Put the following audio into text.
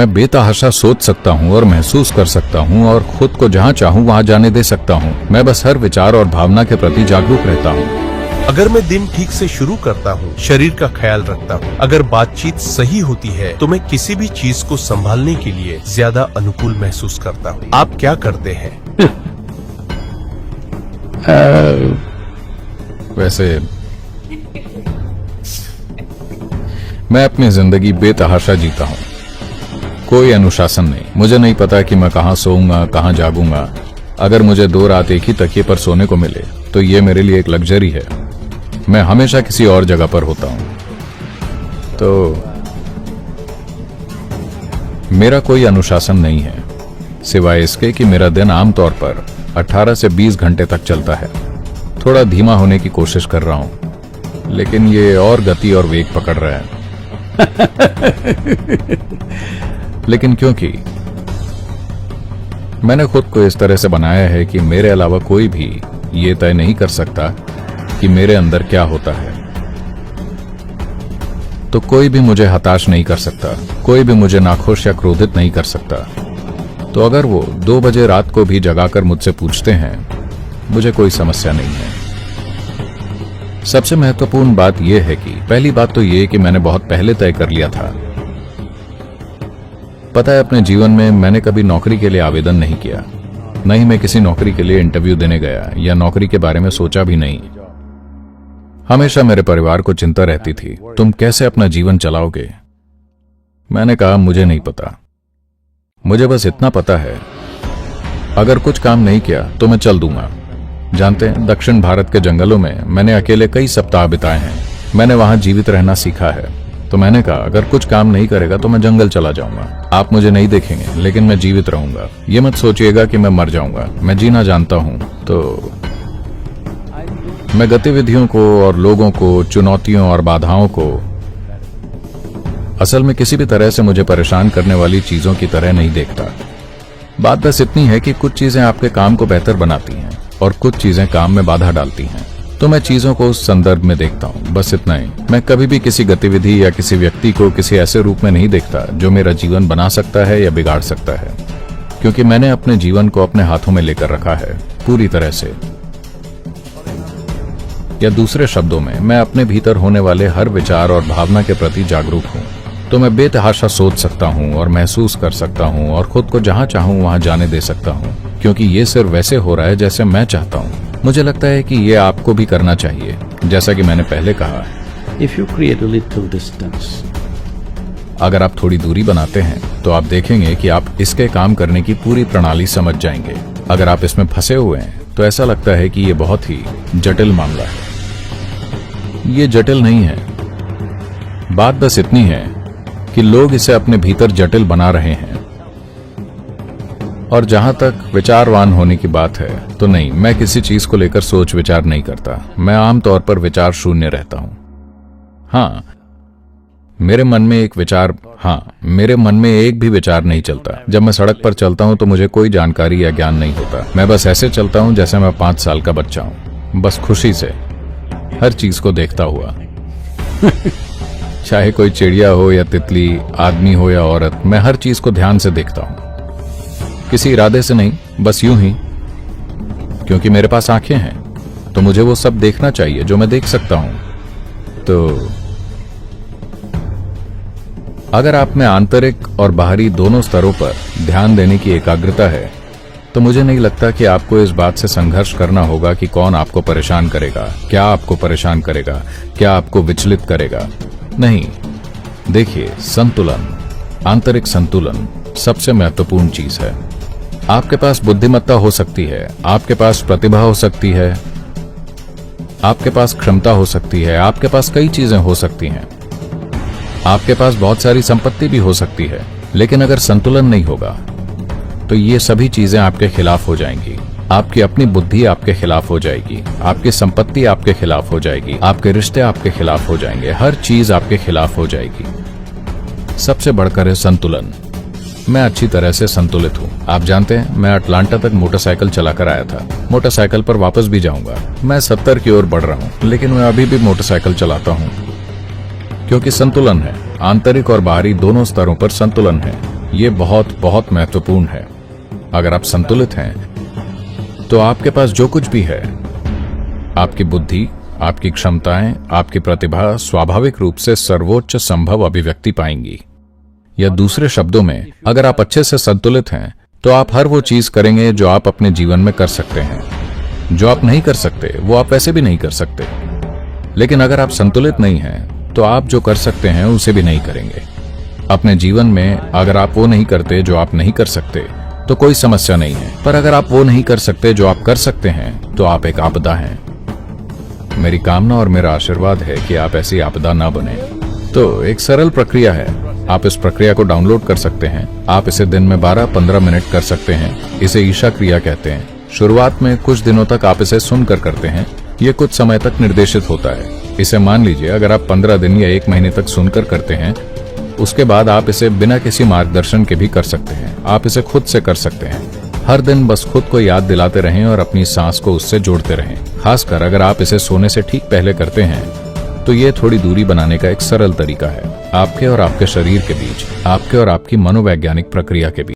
मैं बेतहाशा सोच सकता हूँ और महसूस कर सकता हूँ और खुद को जहाँ चाहूँ वहाँ जाने दे सकता हूँ। मैं बस हर विचार और भावना के प्रति जागरूक रहता हूँ। अगर मैं दिन ठीक से शुरू करता हूँ, शरीर का ख्याल रखता हूँ, अगर बातचीत सही होती है तो मैं किसी भी चीज को संभालने के लिए ज्यादा अनुकूल महसूस करता हूँ। आप क्या करते हैं? वैसे मैं अपनी जिंदगी बेतहाशा जीता हूँ, कोई अनुशासन नहीं। मुझे नहीं पता कि मैं कहाँ सोऊंगा, कहाँ जागूंगा। अगर मुझे 2 रात एक ही तकिए पर सोने को मिले तो ये मेरे लिए एक लग्जरी है। मैं हमेशा किसी और जगह पर होता हूँ। तो मेरा कोई अनुशासन नहीं है, सिवाय इसके कि मेरा दिन आमतौर पर 18 से 20 घंटे तक चलता है। थोड़ा धीमा होने की कोशिश कर रहा हूं, लेकिन ये और गति और वेग पकड़ रहा है। लेकिन क्योंकि मैंने खुद को इस तरह से बनाया है कि मेरे अलावा कोई भी ये तय नहीं कर सकता कि मेरे अंदर क्या होता है, तो कोई भी मुझे हताश नहीं कर सकता, कोई भी मुझे नाखुश या क्रोधित नहीं कर सकता। तो अगर वो 2 बजे रात को भी जगाकर मुझसे पूछते हैं, मुझे कोई समस्या नहीं है। सबसे महत्वपूर्ण बात यह है कि पहली बात तो यह कि मैंने बहुत पहले तय कर लिया था। पता है, अपने जीवन में मैंने कभी नौकरी के लिए आवेदन नहीं किया, न ही मैं किसी नौकरी के लिए इंटरव्यू देने गया या नौकरी के बारे में सोचा भी नहीं। हमेशा मेरे परिवार को चिंता रहती थी, तुम कैसे अपना जीवन चलाओगे। मैंने कहा मुझे नहीं पता, मुझे बस इतना पता है अगर कुछ काम नहीं किया तो मैं चल दूंगा। जानते हैं, दक्षिण भारत के जंगलों में मैंने अकेले कई सप्ताह बिताए हैं। मैंने वहां जीवित रहना सीखा है। तो मैंने कहा अगर कुछ काम नहीं करेगा तो मैं जंगल चला जाऊंगा। आप मुझे नहीं देखेंगे, लेकिन मैं जीवित रहूंगा। ये मत सोचिएगा कि मैं मर जाऊंगा, मैं जीना जानता हूं। तो मैं गतिविधियों को और लोगों को, चुनौतियों और बाधाओं को असल में किसी भी तरह से मुझे परेशान करने वाली चीजों की तरह नहीं देखता। बात बस इतनी है कि कुछ चीजें आपके काम को बेहतर बनाती हैं और कुछ चीजें काम में बाधा डालती हैं। तो मैं चीजों को उस संदर्भ में देखता हूं, बस इतना ही। मैं कभी भी किसी गतिविधि या किसी व्यक्ति को किसी ऐसे रूप में नहीं देखता जो मेरा जीवन बना सकता है या बिगाड़ सकता है, क्योंकि मैंने अपने जीवन को अपने हाथों में लेकर रखा है पूरी तरह से। या दूसरे शब्दों में, मैं अपने भीतर होने वाले हर विचार और भावना के प्रति जागरूक हूं। तो मैं बेतहाशा सोच सकता हूं और महसूस कर सकता हूं और खुद को जहां चाहूं वहां जाने दे सकता हूं, क्योंकि ये सिर्फ वैसे हो रहा है जैसे मैं चाहता हूं। मुझे लगता है कि ये आपको भी करना चाहिए, जैसा कि मैंने पहले कहा। If you create a little distance, अगर आप थोड़ी दूरी बनाते हैं तो आप देखेंगे कि आप इसके काम करने की पूरी प्रणाली समझ जाएंगे। अगर आप इसमें फंसे हुए हैं तो ऐसा लगता है कि ये बहुत ही जटिल मामला है। ये जटिल नहीं है, बात बस इतनी है कि लोग इसे अपने भीतर जटिल बना रहे हैं। और जहां तक विचारवान होने की बात है, तो नहीं, मैं किसी चीज को लेकर सोच विचार नहीं करता। मैं आमतौर पर विचार शून्य रहता हूं। मेरे मन में एक भी विचार नहीं चलता। जब मैं सड़क पर चलता हूं तो मुझे कोई जानकारी या ज्ञान नहीं होता। मैं बस ऐसे चलता हूं जैसे मैं 5 साल का बच्चा हूं, बस खुशी से हर चीज को देखता हुआ। चाहे कोई चिड़िया हो या तितली, आदमी हो या औरत, मैं हर चीज को ध्यान से देखता हूं, किसी इरादे से नहीं, बस यूं ही। क्योंकि मेरे पास आंखें हैं तो मुझे वो सब देखना चाहिए जो मैं देख सकता हूं। तो अगर आप में आंतरिक और बाहरी दोनों स्तरों पर ध्यान देने की एकाग्रता है, तो मुझे नहीं लगता कि आपको इस बात से संघर्ष करना होगा कि कौन आपको परेशान करेगा, क्या आपको परेशान करेगा, क्या आपको विचलित करेगा। नहीं, देखिए, संतुलन, आंतरिक संतुलन सबसे महत्वपूर्ण चीज है। आपके पास बुद्धिमत्ता हो सकती है, आपके पास प्रतिभा हो सकती है, आपके पास क्षमता हो सकती है, आपके पास कई चीजें हो सकती हैं, आपके पास बहुत सारी संपत्ति भी हो सकती है, लेकिन अगर संतुलन नहीं होगा तो ये सभी चीजें आपके खिलाफ हो जाएंगी। आपकी अपनी बुद्धि आपके खिलाफ हो जाएगी, आपकी संपत्ति आपके खिलाफ हो जाएगी, आपके रिश्ते आपके खिलाफ हो जाएंगे, हर चीज आपके खिलाफ हो जाएगी। सबसे बढ़कर है संतुलन। मैं अच्छी तरह से संतुलित हूँ। आप जानते हैं, मैं अटलांटा तक मोटरसाइकिल चलाकर आया था। मोटरसाइकिल पर वापस भी जाऊंगा। मैं 70 की ओर बढ़ रहा हूँ, लेकिन मैं अभी भी मोटरसाइकिल चलाता हूँ, क्योंकि संतुलन है। आंतरिक और बाहरी दोनों स्तरों पर संतुलन है। ये बहुत बहुत महत्वपूर्ण है। अगर आप संतुलित हैं तो आपके पास जो कुछ भी है, आपकी बुद्धि, आपकी क्षमताएं, आपकी प्रतिभा स्वाभाविक रूप से सर्वोच्च संभव अभिव्यक्ति पाएंगी। या दूसरे शब्दों में, अगर आप अच्छे से संतुलित हैं तो आप हर वो चीज करेंगे जो आप अपने जीवन में कर सकते हैं। जो आप नहीं कर सकते वो आप वैसे भी नहीं कर सकते। लेकिन अगर आप संतुलित नहीं हैं तो आप जो कर सकते हैं उसे भी नहीं करेंगे। अपने जीवन में अगर आप वो नहीं करते जो आप नहीं कर सकते तो कोई समस्या नहीं है, पर अगर आप वो नहीं कर सकते जो आप कर सकते हैं तो आप एक आपदा हैं। मेरी कामना और मेरा आशीर्वाद है कि आप ऐसी आपदा ना बने। तो एक सरल प्रक्रिया है, आप इस प्रक्रिया को डाउनलोड कर सकते हैं। आप इसे दिन में 12-15 मिनट कर सकते हैं। इसे ईशा क्रिया कहते हैं। शुरुआत में कुछ दिनों तक आप इसे सुनकर करते हैं। ये कुछ समय तक निर्देशित होता है। इसे मान लीजिए अगर आप 15 दिन या 1 महीने तक सुनकर करते हैं, उसके बाद आप इसे बिना किसी मार्गदर्शन के भी कर सकते हैं। आप इसे खुद से कर सकते हैं। हर दिन बस खुद को याद दिलाते रहें और अपनी सांस को उससे जोड़ते रहें। खासकर अगर आप इसे सोने से ठीक पहले करते हैं तो ये थोड़ी दूरी बनाने का एक सरल तरीका है, आपके और आपके शरीर के बीच, आपके और आपकी मनोवैज्ञानिक प्रक्रिया के बीच।